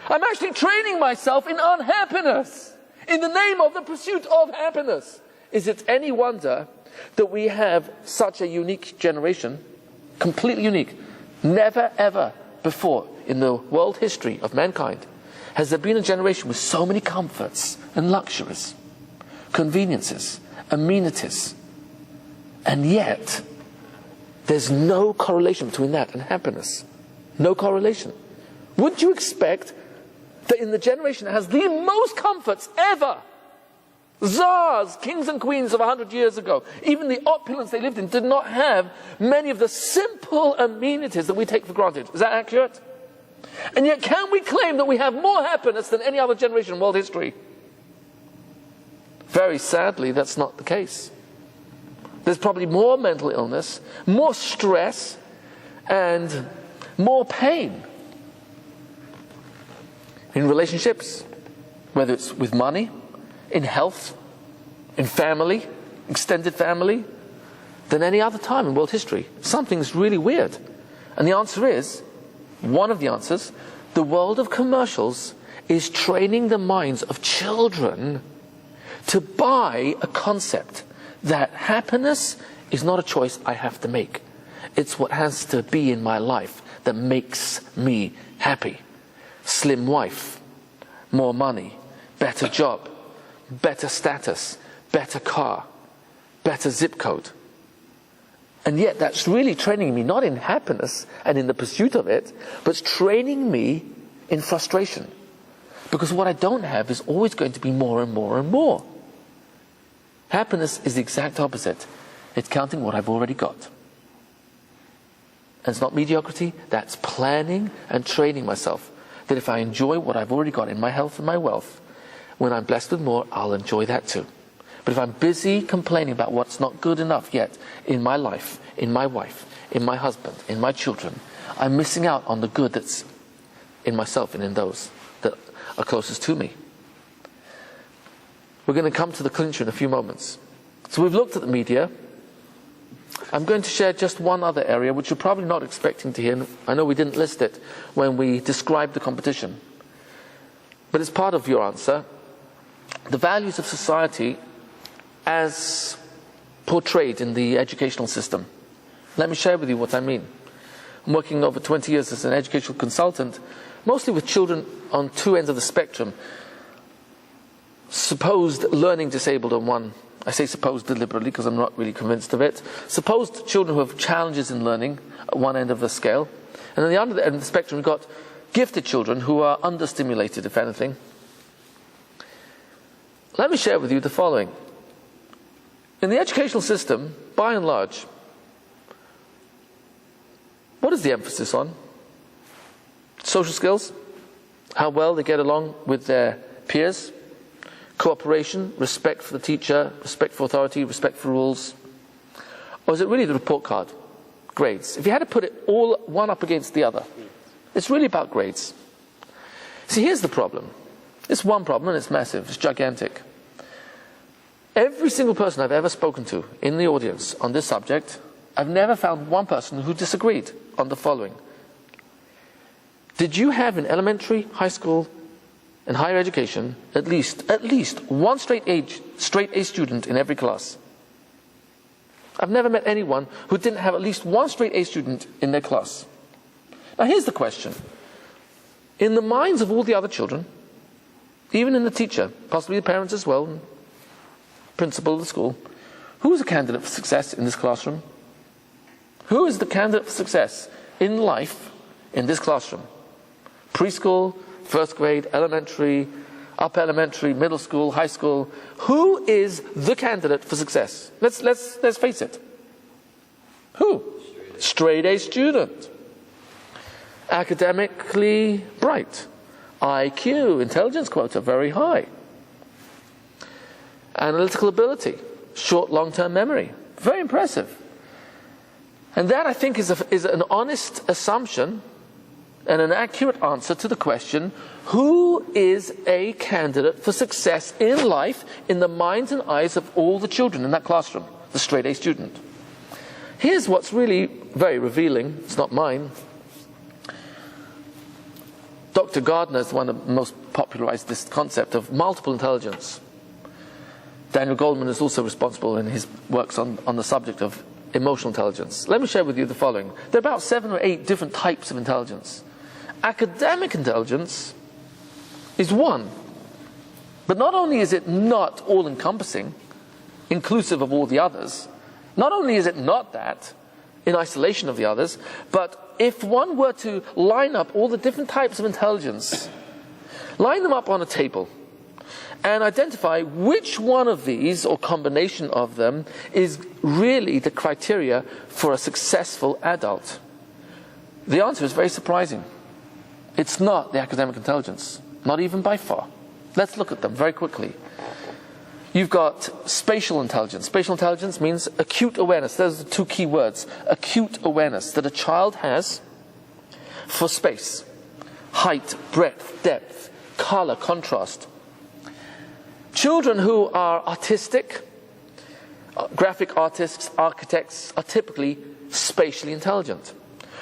I'm actually training myself in unhappiness, in the name of the pursuit of happiness. Is it any wonder that we have such a unique generation, completely unique? Never ever before in the world history of mankind has there been a generation with so many comforts and luxuries, conveniences, amenities, and yet there's no correlation between that and happiness. No correlation. Would you expect that in the generation that has the most comforts ever, Tsars, kings and queens of 100 years ago, even the opulence they lived in did not have many of the simple amenities that we take for granted? Is that accurate? And yet can we claim that we have more happiness than any other generation in world history? Very sadly, that's not the case. There's probably more mental illness, more stress, and more pain in relationships, whether it's with money, in health, in family, extended family, than any other time in world history. Something's really weird. And the answer is, one of the answers, the world of commercials is training the minds of children to buy a concept that happiness is not a choice I have to make. It's what has to be in my life that makes me happy. Slim wife, more money, better job, better status, better car, better zip code. And yet that's really training me not in happiness and in the pursuit of it, but it's training me in frustration. Because what I don't have is always going to be more and more and more. Happiness is the exact opposite. It's counting what I've already got. And it's not mediocrity, that's planning and training myself. That if I enjoy what I've already got in my health and my wealth, when I'm blessed with more, I'll enjoy that too. But if I'm busy complaining about what's not good enough yet in my life, in my wife, in my husband, in my children, I'm missing out on the good that's in myself and in those that are closest to me. We're going to come to the clincher in a few moments. So we've looked at the media. I'm going to share just one other area which you're probably not expecting to hear. I know we didn't list it when we described the competition, but it's part of your answer. The values of society as portrayed in the educational system. Let me share with you what I mean. I'm working over 20 years as an educational consultant, mostly with children on two ends of the spectrum. Supposed learning disabled on one. I say supposed deliberately because I'm not really convinced of it. Supposed children who have challenges in learning at one end of the scale. And on the other end of the spectrum, we've got gifted children who are understimulated, if anything. Let me share with you the following. In the educational system, by and large, what is the emphasis on? Social skills, how well they get along with their peers, cooperation, respect for the teacher, respect for authority, respect for rules. Or is it really the report card? Grades. If you had to put it all one up against the other, it's really about grades. See, here's the problem. It's one problem and it's massive, it's gigantic. Every single person I've ever spoken to in the audience on this subject, I've never found one person who disagreed on the following. Did you have in elementary, high school, and higher education at least one straight A student in every class? I've never met anyone who didn't have at least one straight A student in their class. Now here's the question. In the minds of all the other children, even in the teacher, possibly the parents as well, principal of the school, who is a candidate for success in this classroom? Who is the candidate for success in life in this classroom? Preschool, first grade, elementary, upper elementary, middle school, high school. Who is the candidate for success? Let's face it. Who? Straight A student. Academically bright. IQ, intelligence quota, very high. Analytical ability, short long-term memory, very impressive. And that, I think, is an honest assumption and an accurate answer to the question, who is a candidate for success in life in the minds and eyes of all the children in that classroom, the straight A student? Here's what's really very revealing. It's not mine. Dr. Gardner is the one that most popularized this concept of multiple intelligence. Daniel Goleman is also responsible in his works on the subject of emotional intelligence. Let me share with you the following. There are about 7 or 8 different types of intelligence. Academic intelligence is one. But not only is it not all-encompassing, inclusive of all the others, not only is it not that, in isolation of the others, but if one were to line up all the different types of intelligence, line them up on a table, and identify which one of these, or combination of them, is really the criteria for a successful adult, the answer is very surprising. It's not the academic intelligence, not even by far. Let's look at them very quickly. You've got spatial intelligence. Spatial intelligence means acute awareness. Those are the 2 key words. Acute awareness that a child has for space, height, breadth, depth, color, contrast. Children who are artistic, graphic artists, architects, are typically spatially intelligent.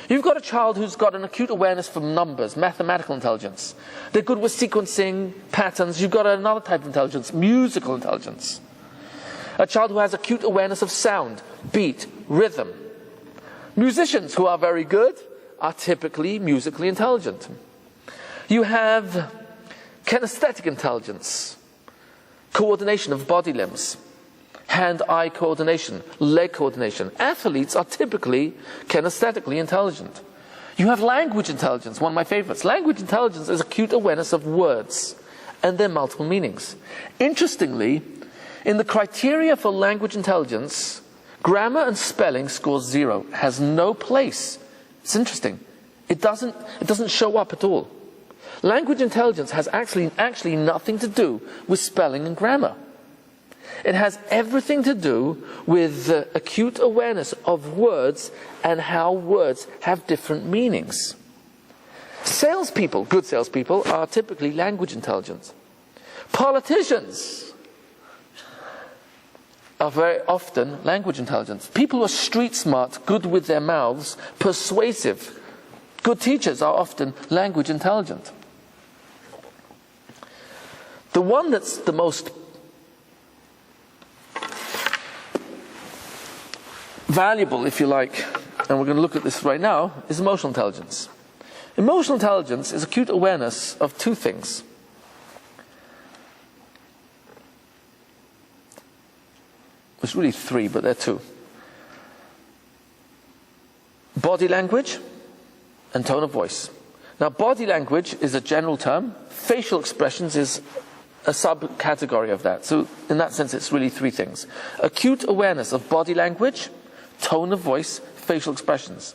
You've got a child who's got an acute awareness for numbers, mathematical intelligence. They're good with sequencing, patterns. You've got another type of intelligence, musical intelligence. A child who has acute awareness of sound, beat, rhythm. Musicians who are very good are typically musically intelligent. You have kinesthetic intelligence, coordination of body limbs, hand-eye coordination, leg coordination. Athletes are typically kinesthetically intelligent. You have language intelligence, one of my favorites. Language intelligence is acute awareness of words and their multiple meanings. Interestingly, in the criteria for language intelligence, grammar and spelling scores 0, has no place. It's interesting. It doesn't show up at all. Language intelligence has actually nothing to do with spelling and grammar. It has everything to do with the acute awareness of words and how words have different meanings. Salespeople, good salespeople, are typically language intelligent. Politicians are very often language intelligent. People who are street smart, good with their mouths, persuasive. Good teachers are often language intelligent. The one that's the most valuable, if you like, and we're going to look at this right now, is emotional intelligence. Emotional intelligence is acute awareness of 2 things. It's really 3, but they're 2. Body language and tone of voice. Now, body language is a general term. Facial expressions is a subcategory of that. So in that sense, it's really 3 things. Acute awareness of body language, tone of voice, facial expressions.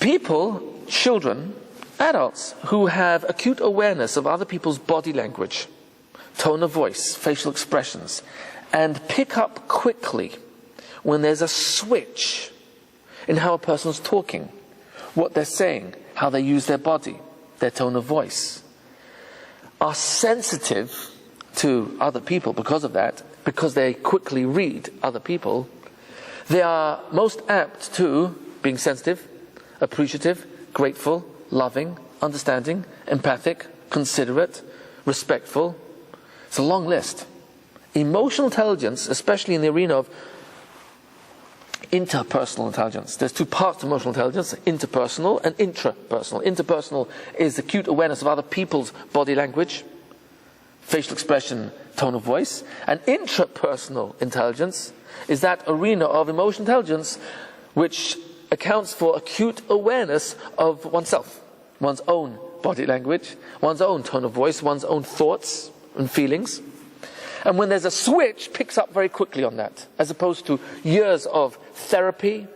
People, children, adults who have acute awareness of other people's body language, tone of voice, facial expressions, and pick up quickly when there's a switch in how a person's talking, what they're saying, how they use their body, their tone of voice, are sensitive to other people because of that, because they quickly read other people. They are most apt to being sensitive, appreciative, grateful, loving, understanding, empathic, considerate, respectful. It's a long list. Emotional intelligence, especially in the arena of interpersonal intelligence. There's 2 parts to emotional intelligence, interpersonal and intrapersonal. Interpersonal is acute awareness of other people's body language, facial expression, tone of voice. And intrapersonal intelligence is that arena of emotional intelligence which accounts for acute awareness of oneself, one's own body language, one's own tone of voice, one's own thoughts and feelings. And when there's a switch, picks up very quickly on that, as opposed to years of therapy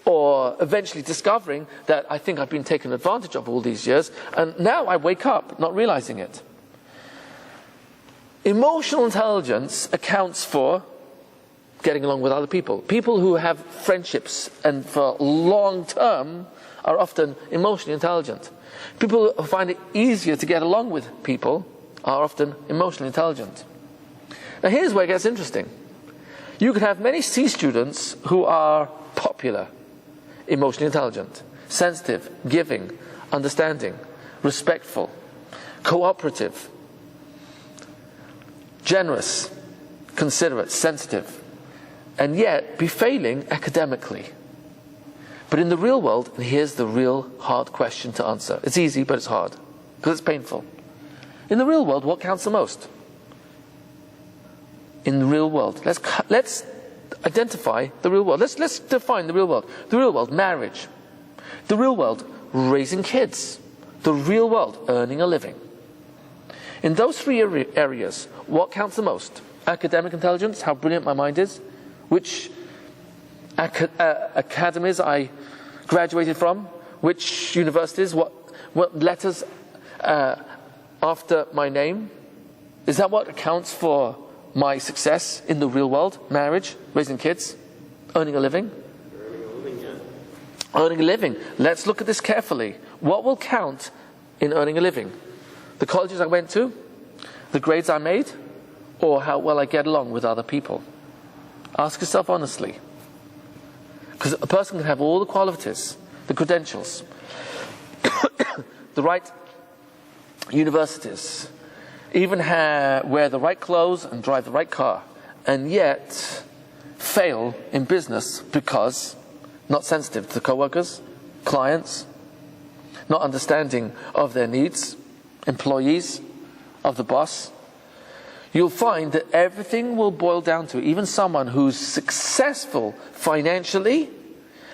or eventually discovering that I think I've been taken advantage of all these years, and now I wake up not realizing it. Emotional intelligence accounts for getting along with other people. People who have friendships and for long term are often emotionally intelligent. People who find it easier to get along with people are often emotionally intelligent. Now here's where it gets interesting. You could have many C students who are popular, emotionally intelligent, sensitive, giving, understanding, respectful, cooperative, generous, considerate, sensitive, and yet be failing academically. But in the real world, and here's the real hard question to answer. It's easy, but it's hard, because it's painful. In the real world, what counts the most? In the real world. Let's identify the real world. Let's define the real world. The real world, marriage. The real world, raising kids. The real world, earning a living. In those three areas, what counts the most? Academic intelligence, how brilliant my mind is, which academies I graduated from, which universities, what letters after my name. Is that what accounts for my success in the real world? Marriage, raising kids, earning a living? Earning a living. Let's look at this carefully. What will count in earning a living? The colleges I went to, the grades I made, or how well I get along with other people? Ask yourself honestly. Because a person can have all the qualities, the credentials, the right universities, even wear the right clothes and drive the right car, and yet fail in business because not sensitive to co-workers, clients, not understanding of their needs, employees, of the boss. You'll find that everything will boil down to even someone who's successful financially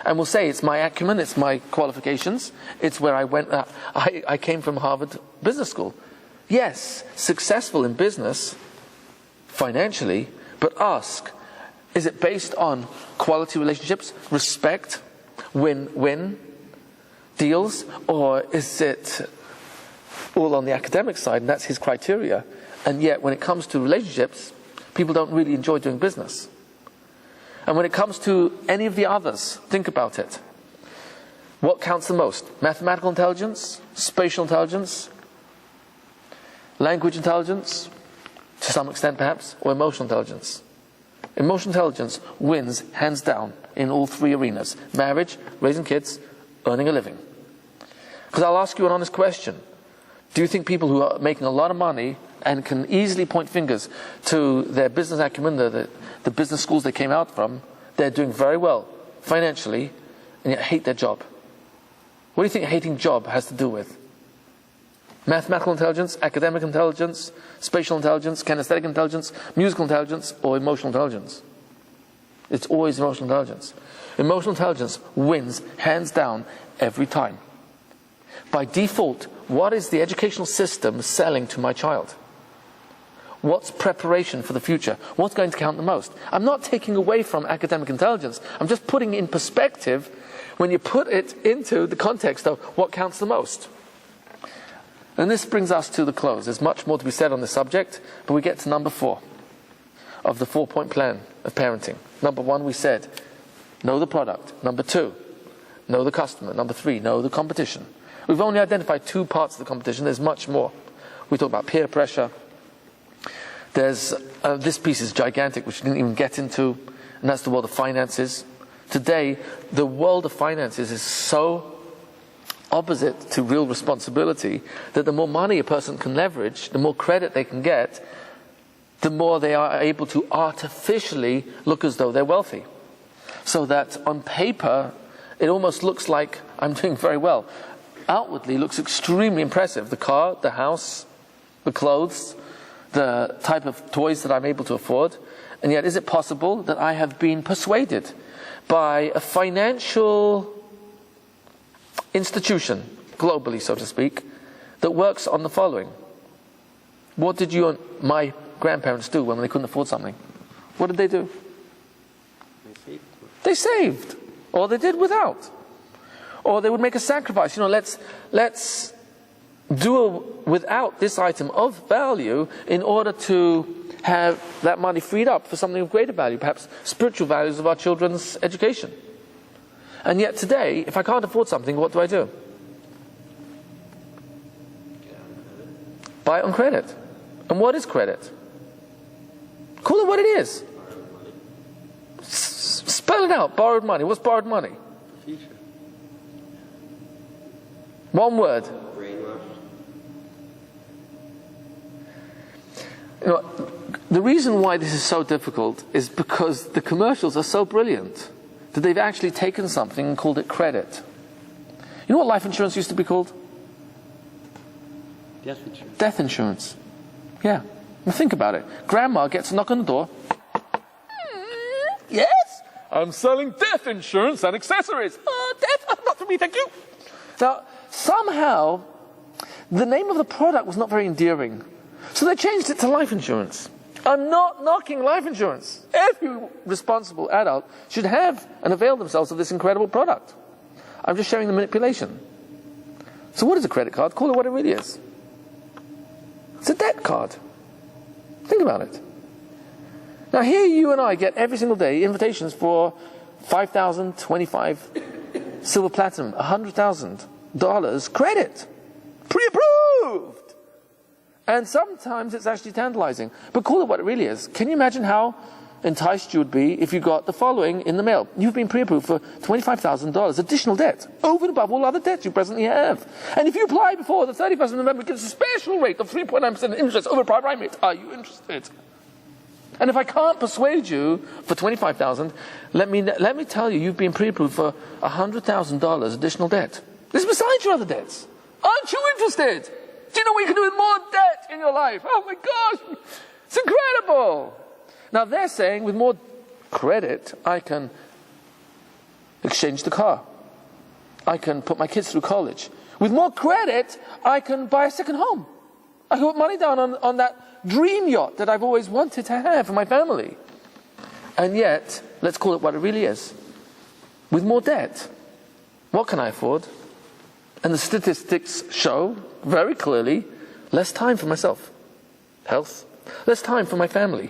and will say, it's my acumen, it's my qualifications, it's where I went. I came from Harvard Business School. Yes, successful in business financially, but ask, is it based on quality relationships, respect, win-win deals, or is it all on the academic side, and that's his criteria? And yet, when it comes to relationships, people don't really enjoy doing business. And when it comes to any of the others, think about it. What counts the most? Mathematical intelligence, spatial intelligence, language intelligence, to some extent perhaps, or emotional intelligence? Emotional intelligence wins hands down in all three arenas: marriage, raising kids, earning a living. Because I'll ask you an honest question. Do you think people who are making a lot of money and can easily point fingers to their business acumen, the business schools they came out from, they're doing very well financially, and yet hate their job? What do you think hating job has to do with? Mathematical intelligence, academic intelligence, spatial intelligence, kinesthetic intelligence, musical intelligence, or emotional intelligence? It's always emotional intelligence. Emotional intelligence wins hands down every time. By default, what is the educational system selling to my child? What's preparation for the future? What's going to count the most? I'm not taking away from academic intelligence. I'm just putting in perspective when you put it into the context of what counts the most. And this brings us to the close. There's much more to be said on this subject, but we get to number 4 of the 4-point plan of parenting. Number 1, we said, know the product. Number 2, know the customer. Number 3, know the competition. We've only identified 2 parts of the competition. There's much more. We talk about peer pressure. There's this piece is gigantic, which we didn't even get into, and that's the world of finances. Today, the world of finances is so opposite to real responsibility that the more money a person can leverage, the more credit they can get, the more they are able to artificially look as though they're wealthy. So that on paper, it almost looks like I'm doing very well. Outwardly, looks extremely impressive. The car, the house, the clothes, the type of toys that I'm able to afford. And yet, is it possible that I have been persuaded by a financial institution, globally, so to speak, that works on the following? What did you and my grandparents do when they couldn't afford something? What did they do? They saved. Or they did without. Or they would make a sacrifice. Let's do without this item of value in order to have that money freed up for something of greater value, perhaps spiritual values of our children's education. And yet today, if I can't afford something, what do? Buy it on credit. And what is credit? Call it what it is. Spell it out. Borrowed money. What's borrowed money? Future. One word. Brainwashed. You know, the reason why this is so difficult is because the commercials are so brilliant that they've actually taken something and called it credit. You know what life insurance used to be called? Death insurance. Death insurance. Yeah. Now think about it. Grandma gets a knock on the door. Yes? I'm selling death insurance and accessories. Death? Not for me, thank you. Now, somehow, the name of the product was not very endearing. So they changed it to life insurance. I'm not knocking life insurance. Every responsible adult should have and avail themselves of this incredible product. I'm just showing the manipulation. So what is a credit card? Call it what it really is. It's a debt card. Think about it. Now here you and I get every single day invitations for $5,000, $25, silver platinum, $100,000 credit. Pre-approved. And sometimes it's actually tantalizing. But call it what it really is. Can you imagine how enticed you would be if you got the following in the mail? You've been pre-approved for $25,000 additional debt, over and above all other debts you presently have. And if you apply before the 31st of November, it gives a special rate of 3.9% interest over prime rate. Are you interested? And if I can't persuade you for $25,000, let me tell you, you've been pre-approved for $100,000 additional debt. This is besides your other debts. Aren't you interested? Do you know what you can do with more debt in your life? Oh my gosh, it's incredible. Now they're saying with more credit, I can exchange the car. I can put my kids through college. With more credit, I can buy a second home. I can put money down on that dream yacht that I've always wanted to have for my family. And yet, let's call it what it really is. With more debt, what can I afford? And the statistics show very clearly less time for myself, health, less time for my family,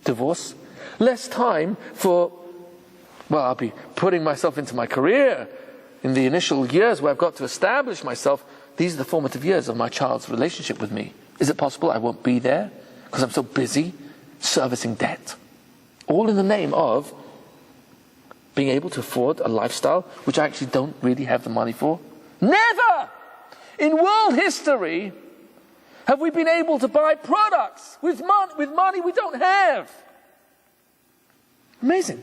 divorce, less time for, well, I'll be putting myself into my career in the initial years where I've got to establish myself. These are the formative years of my child's relationship with me. Is it possible I won't be there because I'm so busy servicing debt? All in the name of being able to afford a lifestyle which I actually don't really have the money for. Never in world history have we been able to buy products with money we don't have. Amazing.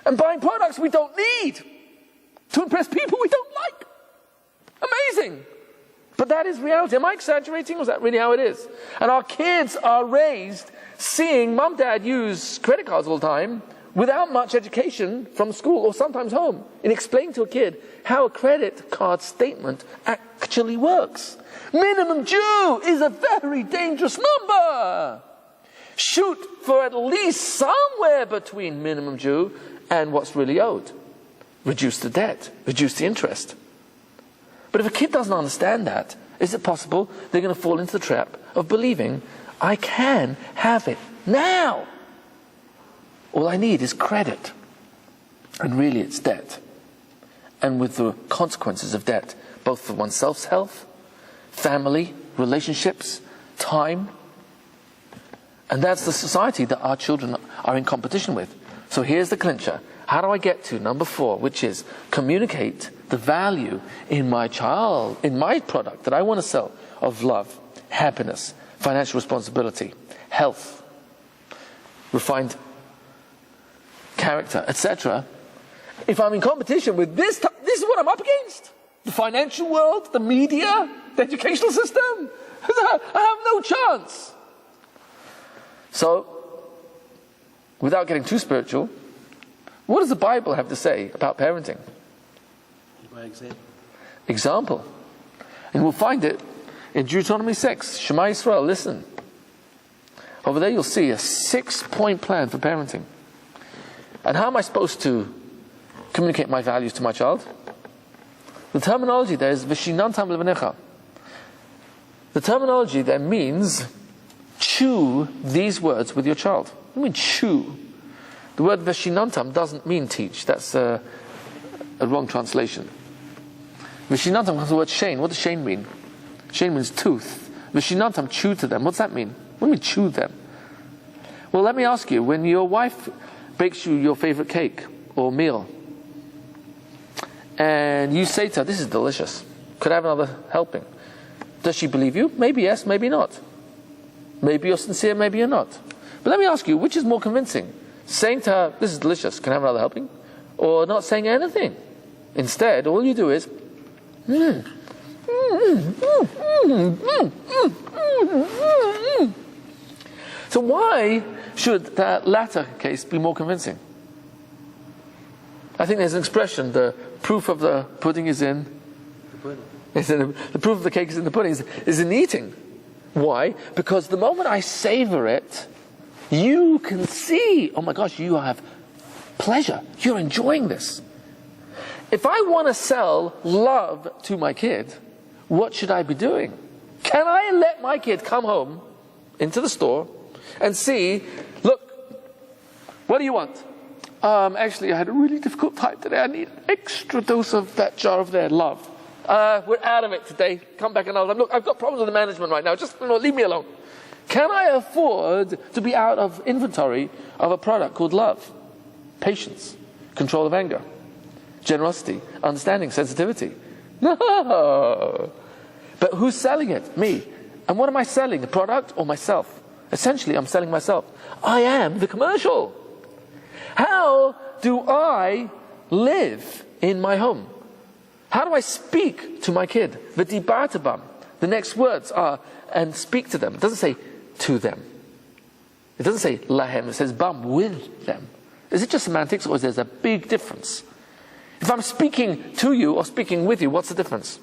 And buying products we don't need to impress people we don't like. Amazing. But that is reality. Am I exaggerating, or is that really how it is? And our kids are raised seeing mum, dad use credit cards all the time without much education from school or sometimes home in explaining to a kid how a credit card statement actually works. Minimum due is a very dangerous number. Shoot for at least somewhere between minimum due and what's really owed. Reduce the debt, reduce the interest. But if a kid doesn't understand that, is it possible they're going to fall into the trap of believing, I can have it now? All I need is credit. And really it's debt. And with the consequences of debt, both for oneself's health, family, relationships, time. And that's the society that our children are in competition with. So here's the clincher. How do I get to number 4, which is communicate the value in my product that I want to sell of love, happiness, financial responsibility, health, refined character, etc. If I'm in competition with this is what I'm up against. The financial world, the media, the educational system. I have no chance. So, without getting too spiritual, what does the Bible have to say about parenting? By example. Example. And we'll find it in Deuteronomy 6. Shema Yisrael, listen. Over there you'll see a 6-point plan for parenting. And how am I supposed to communicate my values to my child? The terminology there is V'shinantam levanecha. The terminology there means chew these words with your child. What do you mean chew? The word Veshinantam doesn't mean teach. That's a wrong translation. Veshinantam comes from the word Shane. What does Shane mean? Shane means tooth. Veshinantam, chew to them. What's that mean? What do you mean chew them? Well, let me ask you, when your wife bakes you your favorite cake or meal, and you say to her, this is delicious, could I have another helping? Does she believe you? Maybe yes, maybe not. Maybe you're sincere, maybe you're not. But let me ask you, which is more convincing? Saying to her, this is delicious, can I have another helping? Or not saying anything? Instead, all you do is, So why should that latter case be more convincing? I think there's an expression, the proof of the pudding is in the proof of the cake is in the pudding, is in eating. Why? Because the moment I savor it, you can see, oh my gosh, you have pleasure. You're enjoying this. If I want to sell love to my kid, what should I be doing? Can I let my kid come home into the store and see, look, what do you want? Actually, I had a really difficult time today. I need an extra dose of that jar of their love. We're out of it today. Come back another time. Look, I've got problems with the management right now. Just leave me alone. Can I afford to be out of inventory of a product called love? Patience, control of anger, generosity, understanding, sensitivity. No. But who's selling it? Me. And what am I selling? The product or myself? Essentially, I'm selling myself. I am the commercial. How do I live in my home? How do I speak to my kid? V'dibarta. The next words are, and speak to them. It doesn't say to them. It doesn't say lahem. It says bam, with them. Is it just semantics, or is there a big difference? If I'm speaking to you or speaking with you, what's the difference?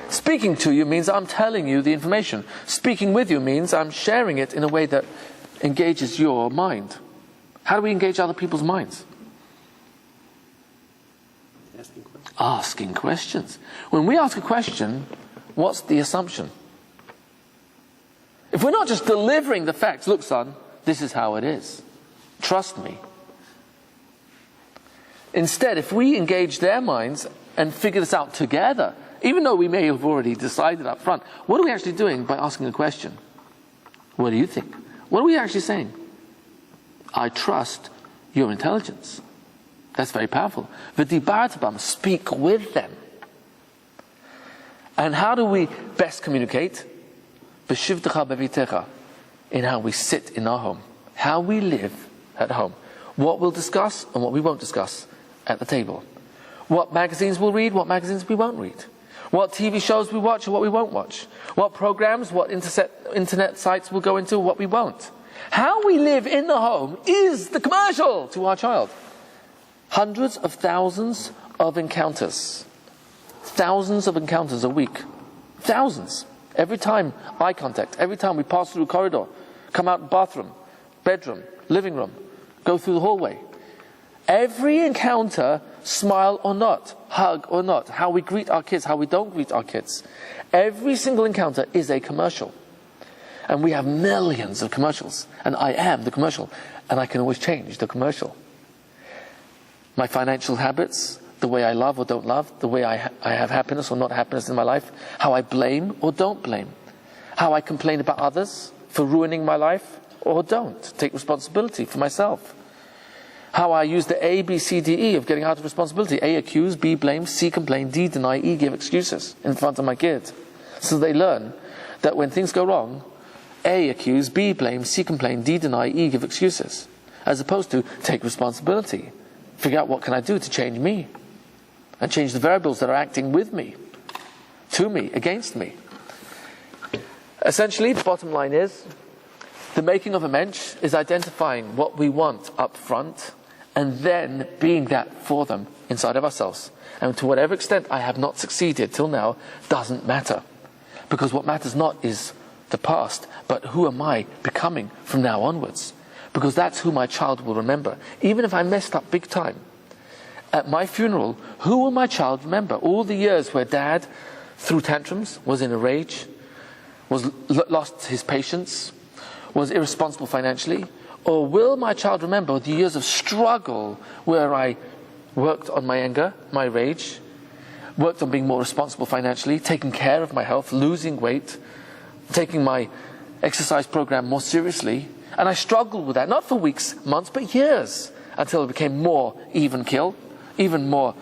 Speaking to you means I'm telling you the information. Speaking with you means I'm sharing it in a way that engages your mind. How do we engage other people's minds? Asking questions. When we ask a question, what's the assumption? If we're not just delivering the facts, look son, this is how it is. Trust me. Instead, if we engage their minds and figure this out together, even though we may have already decided up front, what are we actually doing by asking a question? What do you think? What are we actually saying? I trust your intelligence. That's very powerful. V'dibarta, speak with them. And how do we best communicate? B'shivtecha bevitecha, in how we sit in our home, how we live at home, what we'll discuss and what we won't discuss at the table, what magazines we'll read, what magazines we won't read, what TV shows we watch and what we won't watch, what programs, what internet sites we'll go into, what we won't. How we live in the home is the commercial to our child. Hundreds of thousands of encounters. Thousands of encounters a week. Thousands. Every time eye contact, every time we pass through a corridor, come out bathroom, bedroom, living room, go through the hallway. Every encounter, smile or not, hug or not, how we greet our kids, how we don't greet our kids. Every single encounter is a commercial. And we have millions of commercials. And I am the commercial. And I can always change the commercial. My financial habits, the way I love or don't love, the way I have happiness or not happiness in my life, how I blame or don't blame, how I complain about others for ruining my life or don't, take responsibility for myself, how I use the A, B, C, D, E of getting out of responsibility. A, accuse, B, blame, C, complain, D, deny, E, give excuses in front of my kids. So they learn that when things go wrong, A, accuse, B, blame, C, complain, D, deny, E, give excuses, as opposed to take responsibility. Figure out what can I do to change me and change the variables that are acting with me, to me, against me. Essentially, the bottom line is, the making of a Mentsch is identifying what we want up front and then being that for them inside of ourselves. And to whatever extent I have not succeeded till now doesn't matter. Because what matters not is the past, but who am I becoming from now onwards? Because that's who my child will remember. Even if I messed up big time. At my funeral, who will my child remember? All the years where dad threw tantrums, was in a rage, lost his patience, was irresponsible financially, Or will my child remember the years of struggle where I worked on my anger, my rage, worked on being more responsible financially, taking care of my health, losing weight, taking my exercise program more seriously, and I struggled with that, not for weeks, months, but years, until it became more even keel, even more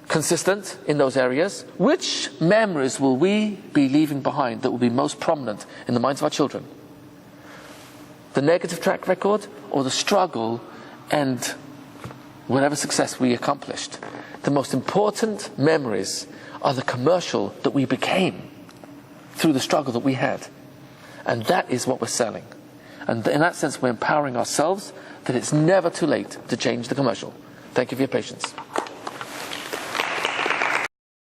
consistent in those areas. Which memories will we be leaving behind that will be most prominent in the minds of our children? The negative track record, or the struggle and whatever success we accomplished? The most important memories are the commercial that we became through the struggle that we had. And that is what we're selling. And in that sense, we're empowering ourselves that it's never too late to change the commercial. Thank you for your patience.